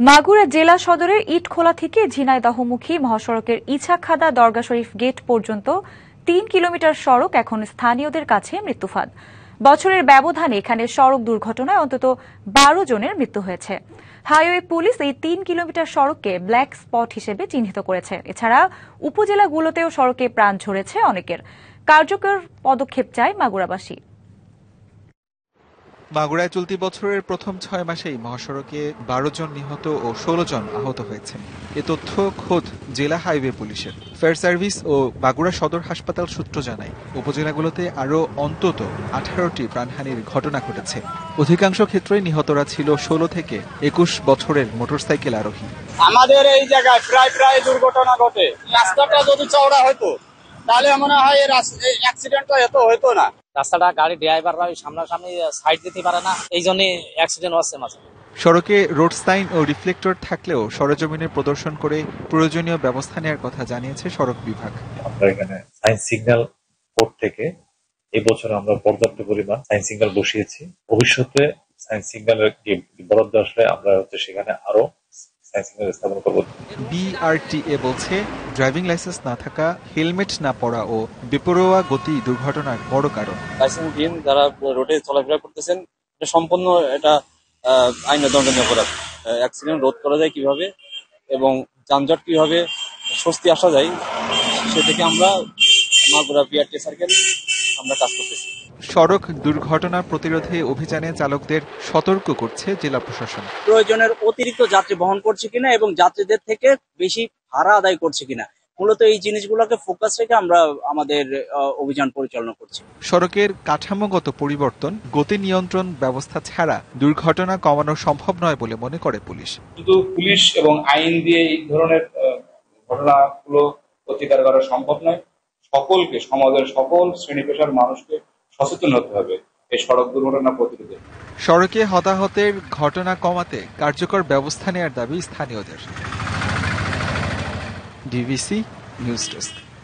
মাগুরা জেলা সদরের ইটখোলা থেকে ঝিনাইদহমুখী মহাসড়কের ইছাখাদা দরগা শরীফ গেট পর্যন্ত 3 কিলোমিটার সড়ক এখন স্থানীয়দের কাছে মৃত্যুফাঁদ। বছরের ব্যবধানে এখানে সড়ক দুর্ঘটনায় অন্তত 12 জনের মৃত্যু হয়েছে। হাইওয়ে পুলিশ এই 3 কিলোমিটার সড়ককে ব্ল্যাক স্পট হিসেবে চিহ্নিত করেছে। এছাড়া উপজেলাগুলোতেও সড়কে প্রাণ ঝরেছে অনেকের। কার্যকর পদক্ষেপ চায় মাগুরাবাসী। মাগুরায় চলতি বছরের প্রথম 6 মাসেই মহাসড়কে 12 জন নিহত ও 16 জন আহত হয়েছেন। এ তথ্য খোদ জেলা হাইওয়ে পুলিশের। ফায়ার সার্ভিস ও মাগুরা সদর হাসপাতাল সূত্র জানায়, উপজেলাগুলোতে আরও অন্তত 18টি প্রাণহানির ঘটনা ঘটেছে। অধিকাংশ ক্ষেত্রেই নিহতরা ছিল 16 থেকে 21 বছরের মোটরসাইকেল আরোহী। আমাদের এই জায়গায় প্রায় দুর্ঘটনা ঘটে। রাস্তাটা যদি চওড়া হতো তাহলে মনে হয় অ্যাক্সিডেন্টটা এত হতো না। রাস্তাটা গাড়ি ড্রাইভাররা সামনাসামনি সাইড দিতে পারে না, এই জন্যই অ্যাক্সিডেন্ট হচ্ছে মাঝে। সড়কে রোড সাইন ও রিফ্লেক্টর থাকলেও সরেজমিনে প্রদর্শন করে প্রয়োজনীয় ব্যবস্থা নেওয়ার কথা জানিয়েছে সড়ক বিভাগ। আমরা এখানে সাইন সিগন্যাল বোর্ড থেকে এবছর আমরা পর্যাপ্ত পরিমাণ সাইন সিগন্যাল বসিয়েছি। ভবিষ্যতে সাইন সিগন্যালের বরাদ্দ আসলে আমরা সেখানে আরো বিআরটিএ বলছে, ড্রাইভিং লাইসেন্স না থাকা, হেলমেট না পরা ও বেপরোয়া গতি দুর্ঘটনার বড় কারণ। লাইসেন্সবিহীন যারা রোডে চলাফেরা করতেছেন, এটা সম্পূর্ণ আইনের দণ্ডনীয় অপরাধ। অ্যাক্সিডেন্ট রোধ করা যায় কিভাবে এবং যানজট কিভাবে স্বস্তি আসা যায়, সে থেকে আমরা মাগুরা বিআরটি সার্কেল আমরা কাজ করতেছি। সড়ক দুর্ঘটনা প্রতিরোধে অভিযানে চালকদের সতর্ক করছে জেলা প্রশাসন। প্রয়োজনের অতিরিক্ত যাত্রী বহন করছে কিনা এবং যাত্রীদের থেকে বেশি ভাড়া আদায় করছে কিনা, মূলত এই জিনিসগুলোকে ফোকাস রেখে আমরা আমাদের অভিযান পরিচালনা করছি। সড়কের কাঠামোগত পরিবর্তন, গতি নিয়ন্ত্রণ ব্যবস্থা ছাড়া দুর্ঘটনা কমানো সম্ভব নয় বলে মনে করে পুলিশ। শুধু পুলিশ এবং আইন দিয়ে এই ধরনের ঘটনাগুলো প্রতিকার করা সম্ভব নয়। সকলকে, সমাজের সকল শ্রেণী পেশার মানুষকে সচেতন হতে হবে এই সড়ক দুর্ঘটনা প্রতিরোধে। সড়কে হতাহতের ঘটনা কমাতে কার্যকর ব্যবস্থা নেওয়ার দাবি স্থানীয়দের। DVC news desk.